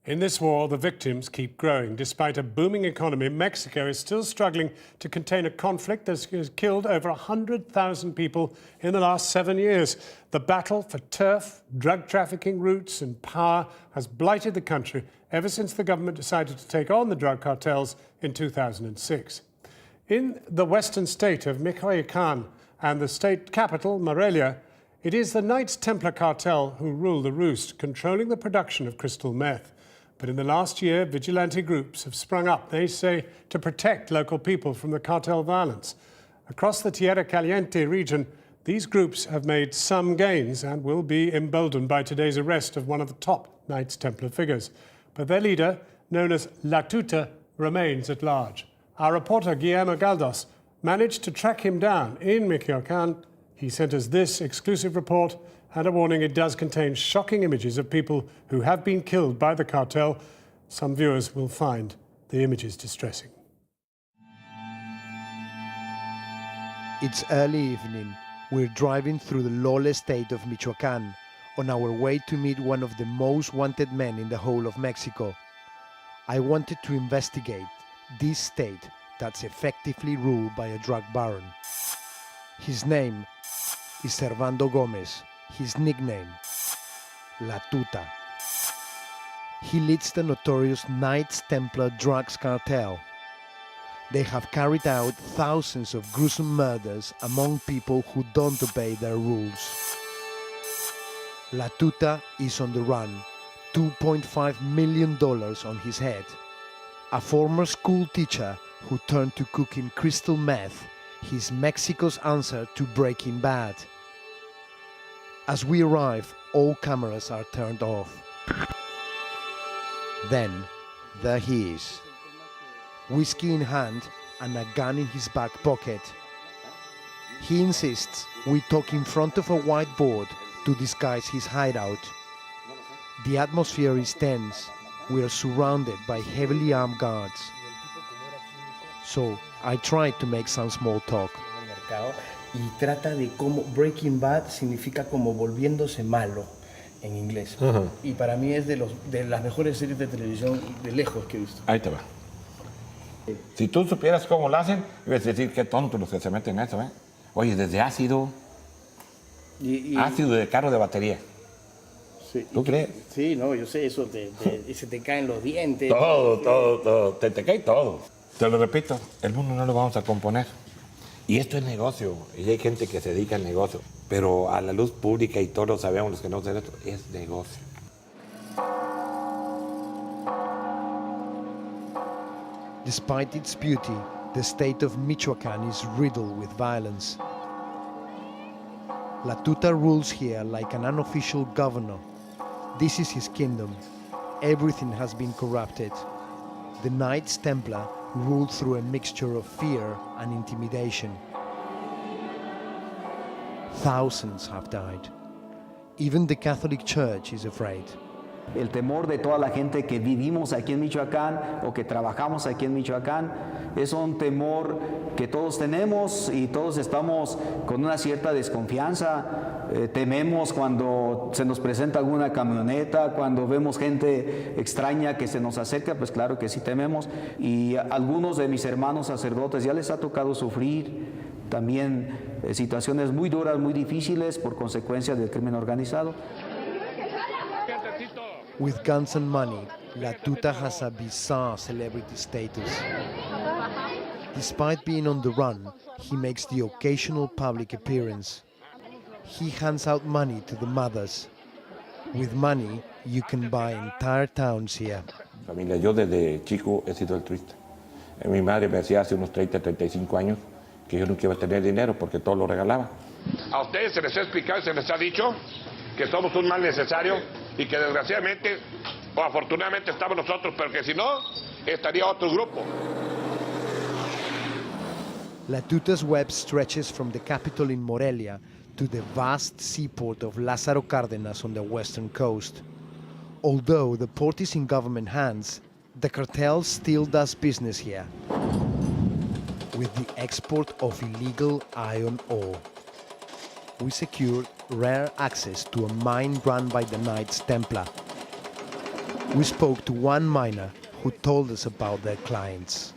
In this war, the victims keep growing. Despite a booming economy, Mexico is still struggling to contain a conflict that has killed over 100,000 people in the last 7 years. The battle for turf, drug trafficking routes and power has blighted the country ever since the government decided to take on the drug cartels in 2006. In the western state of Michoacán and the state capital, Morelia, it is the Knights Templar cartel who rule the roost, controlling the production of crystal meth. But in the last year, vigilante groups have sprung up, they say, to protect local people from the cartel violence. Across the Tierra Caliente region, these groups have made some gains and will be emboldened by today's arrest of one of the top Knights Templar figures. But their leader, known as La Tuta, remains at large. Our reporter, Guillermo Galdos, managed to track him down in Michoacán. He sent us this exclusive report and a warning: it does contain shocking images of people who have been killed by the cartel. Some viewers will find the images distressing. It's early evening. We're driving through the lawless state of Michoacán on our way to meet one of the most wanted men in the whole of Mexico. I wanted to investigate this state that's effectively ruled by a drug baron. His name is Servando Gomez. His nickname, La Tuta. He leads the notorious Knights Templar drugs cartel. They have carried out thousands of gruesome murders among people who don't obey their rules. La Tuta is on the run, $2.5 million on his head. A former school teacher who turned to cooking crystal meth, he's Mexico's answer to Breaking Bad. As we arrive, all cameras are turned off. Then, there he is. Whiskey in hand and a gun in his back pocket. He insists we talk in front of a whiteboard to disguise his hideout. The atmosphere is tense. We are surrounded by heavily armed guards. So, I tried to make some small talk. Y trata de cómo Breaking Bad significa como volviéndose malo en inglés. Y para mí es de las mejores series de televisión de lejos que he visto. Ahí te va. Si tú supieras cómo lo hacen, ibas a decir qué tontos los que se meten en eso, ¿eh? Oye, desde ácido, ácido de carro de batería. Sí, ¿Tú crees? Sí, no, yo sé, eso se te caen los dientes. Todo. Te cae todo. Te lo repito, el mundo no lo vamos a componer. Y esto es negocio, y hay gente que se dedica al negocio, pero a la luz pública, y todos lo sabemos los que no sabemos esto, es negocio. Despite its beauty, the state of Michoacán is riddled with violence. La Tuta rules here like an unofficial governor. This is his kingdom. Everything has been corrupted. The Knights Templar ruled through a mixture of fear and intimidation. Thousands have died. Even the Catholic Church is afraid. El temor de toda la gente que vivimos aquí en Michoacán o que trabajamos aquí en Michoacán es un temor que todos tenemos y todos estamos con una cierta desconfianza. Tememos cuando se nos presenta alguna camioneta, cuando vemos gente extraña que se nos acerca, pues claro que sí tememos. Y a algunos de mis hermanos sacerdotes ya les ha tocado sufrir también situaciones muy duras, muy difíciles por consecuencia del crimen organizado. With guns and money, La Tuta has a bizarre celebrity status. Despite being on the run, he makes the occasional public appearance. He hands out money to the mothers. With money, you can buy entire towns here. Familia, yo desde chico he sido altruista. Mi madre me decía hace unos 30, 35 años que yo nunca iba a tener dinero porque todo lo regalaba. A ustedes se les ha explicado y se les ha dicho que somos un mal necesario y que desgraciadamente o afortunadamente estamos nosotros, pero que si no, estaría otro grupo. La Tuta's web stretches from the capital in Morelia to the vast seaport of Lázaro Cárdenas on the western coast. Although the port is in government hands, the cartel still does business here with the export of illegal iron ore. We secured rare access to a mine run by the Knights Templar. We spoke to one miner who told us about their clients.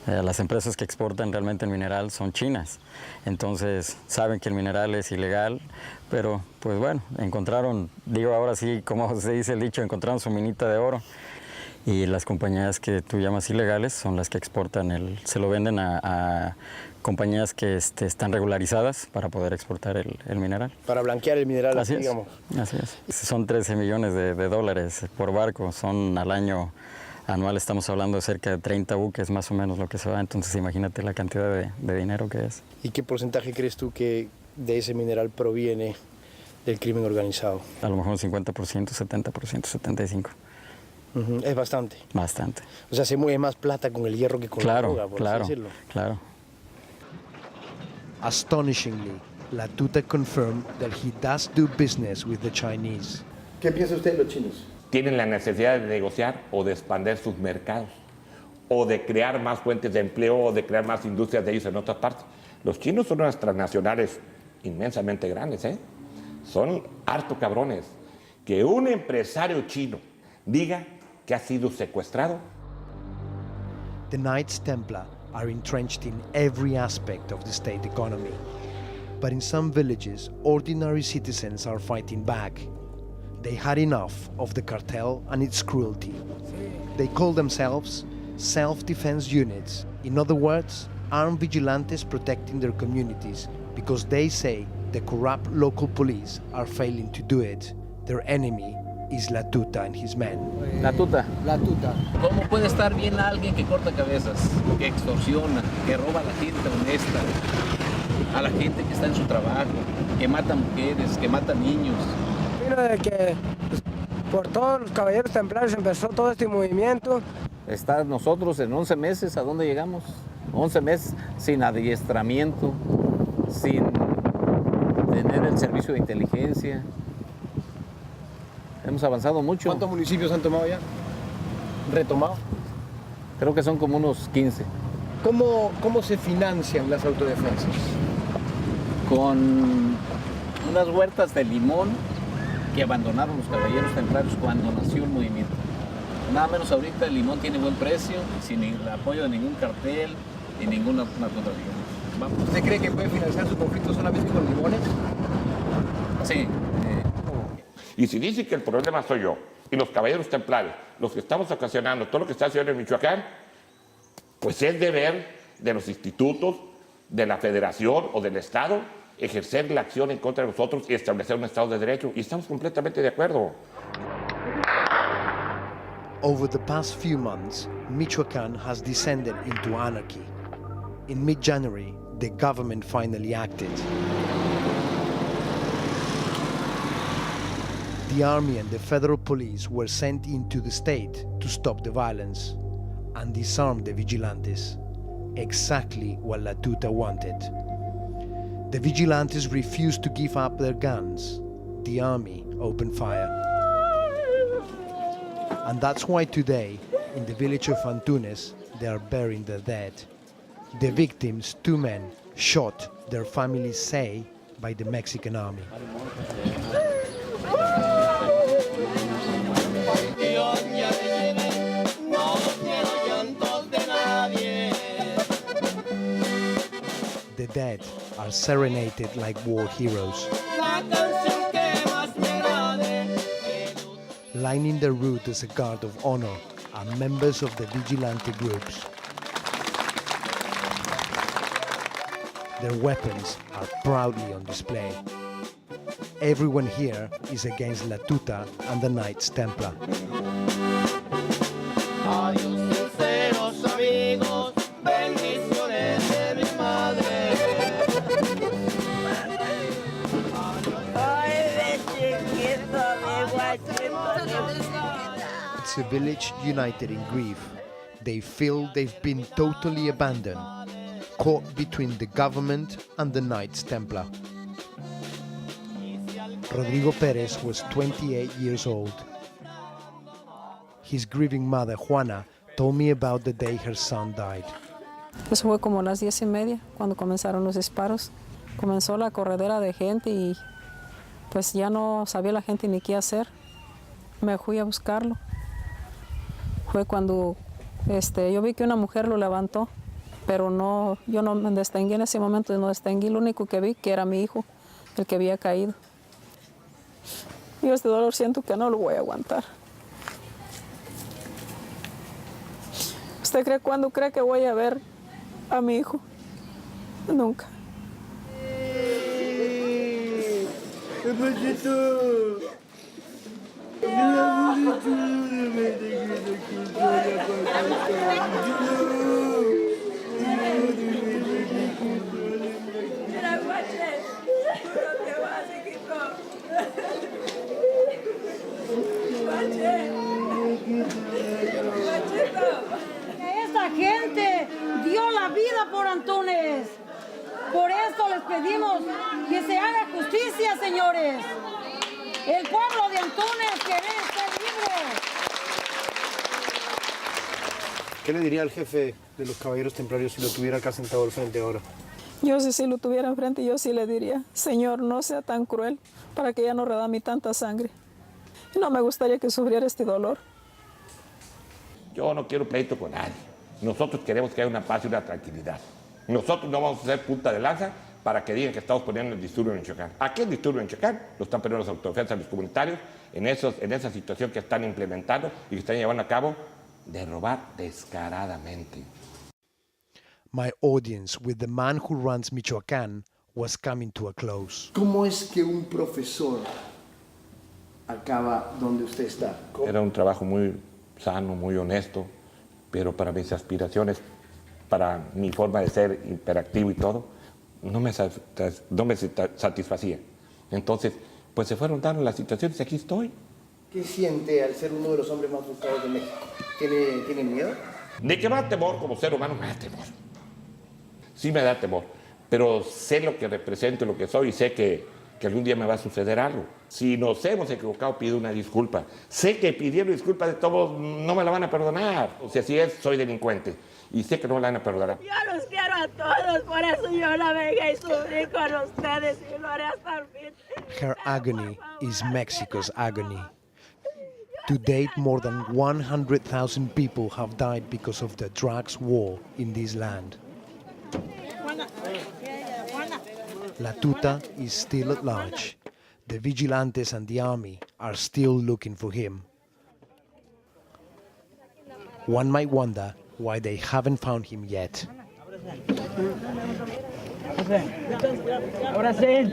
Las empresas que exportan realmente el mineral son chinas, entonces saben que el mineral es ilegal, pero pues bueno, encontraron, digo ahora sí, como se dice el dicho, encontraron su minita de oro. Y las compañías que tú llamas ilegales son las que exportan, se lo venden a compañías que están regularizadas para poder exportar el mineral. Para blanquear el mineral, Así es, digamos. así es. Son 13 millones de dólares por barco, son al año anual, estamos hablando de cerca de 30 buques más o menos lo que se va, entonces imagínate la cantidad de dinero que es. ¿Y qué porcentaje crees tú que de ese mineral proviene del crimen organizado? A lo mejor un 50%, 70%, 75%. Es bastante. Bastante. O sea, se mueve más plata con el hierro que con la droga, por así decirlo. Claro. Astonishingly, la Tuta confirmed that he does do business with the Chinese. ¿Qué piensa usted de los chinos? Tienen la necesidad de negociar o de expandir sus mercados, o de crear más fuentes de empleo, o de crear más industrias de ellos en otras partes. Los chinos son unas transnacionales inmensamente grandes, ¿eh? Son harto cabrones. Que un empresario chino diga que ha sido secuestrado. The Knights Templar are entrenched in every aspect of the state economy. But in some villages, ordinary citizens are fighting back. They had enough of the cartel and its cruelty. They call themselves self-defense units. In other words, armed vigilantes protecting their communities because they say the corrupt local police are failing to do it. Their enemy is La Tuta and his men. La Tuta. La Tuta. ¿Cómo puede estar bien alguien que corta cabezas, que extorsiona, que roba a la gente honesta, a la gente que está en su trabajo, que mata mujeres, que mata niños? Vino de que por todos los caballeros templarios empezó todo este movimiento. Estar nosotros en 11 meses, ¿a dónde llegamos? 11 meses sin adiestramiento, sin tener el servicio de inteligencia. Hemos avanzado mucho. ¿Cuántos municipios han tomado ya? ¿Retomado? Creo que son como unos 15. ¿Cómo se financian las autodefensas? Con unas huertas de limón que abandonaron los caballeros templarios cuando nació el movimiento. Nada menos ahorita el limón tiene buen precio, sin el apoyo de ningún cartel y ningún narcotraficante. ¿Usted cree que puede financiar su conflicto solamente con limones? Sí. Y si dicen que el problema soy yo y los caballeros templarios, los que estamos ocasionando todo lo que está haciendo en Michoacán, pues es deber de los institutos, de la federación o del Estado ejercer la acción en contra de nosotros y establecer un Estado de Derecho. Y estamos completamente de acuerdo. Over the past few months, Michoacán has descended into anarchy. In mid-January, the government finally acted. The army and the federal police were sent into the state to stop the violence and disarm the vigilantes, exactly what La Tuta wanted. The vigilantes refused to give up their guns. The army opened fire. And that's why today, in the village of Antunes, they are burying their dead. The victims, 2 men, shot, their families say, by the Mexican army. The dead are serenaded like war heroes. Lining the route as a guard of honor are members of the vigilante groups. Their weapons are proudly on display. Everyone here is against La Tuta and the Knights Templar. It's a village united in grief. They feel they've been totally abandoned, caught between the government and the Knights Templar. Rodrigo Perez was 28 years old. His grieving mother, Juana, told me about the day her son died. Eso fue como a las 10:30 cuando comenzaron los disparos. Comenzó la corredera de gente y pues ya no sabía la gente ni qué hacer. Me fui a buscarlo Fue cuando yo vi que una mujer lo levantó, pero no, yo no me distinguí en ese momento, no distinguí, lo único que vi que era mi hijo, el que había caído. Yo este dolor siento que no lo voy a aguantar. ¿Usted cuándo cree que voy a ver a mi hijo? Nunca. Esta gente dio la vida por Antunes. Por eso les pedimos que se haga justicia, señores. El pueblo de Antunes quiere ser libre. ¿Qué le diría al jefe de los caballeros templarios si lo tuviera acá sentado al frente ahora? Yo si lo tuviera enfrente, yo sí le diría, Señor, no sea tan cruel para que ya no redame tanta sangre. No me gustaría que sufriera este dolor. Yo no quiero pleito con nadie. Nosotros queremos que haya una paz y una tranquilidad. Nosotros no vamos a ser punta de lanza para que digan que estamos poniendo el disturbio en Michoacán. Aquí el disturbio en Michoacán lo están poniendo los autodefensas, los comunitarios, en esa situación que están implementando y que están llevando a cabo de robar descaradamente. My audience with the man who runs Michoacán was coming to a close. ¿Cómo es que un profesor acaba donde usted está? Era un trabajo muy sano, muy honesto, pero para mis aspiraciones, para mi forma de ser hiperactivo y todo, no me satisfacía. Entonces, pues se fueron dando las situaciones y aquí estoy. ¿Qué siente al ser uno de los hombres más buscados de México? ¿Tiene miedo? De que me da temor como ser humano, me da temor. Sí me da temor, pero sé lo que represento, lo que soy y sé que algún día me va a suceder algo. Si nos hemos equivocado, pido una disculpa. Sé que pidiendo disculpas de todos no me la van a perdonar. O sea, si soy delincuente y sé que no me la van a perdonar. Yo los quiero a todos, por eso yo la venga y sufrí con ustedes y lo haré hasta el fin. Her agony is Mexico's agony. To date, more than 100,000 people have died because of the drugs war in this land. La Tuta is still at large. The vigilantes and the army are still looking for him. One might wonder why they haven't found him yet. Ahora sí.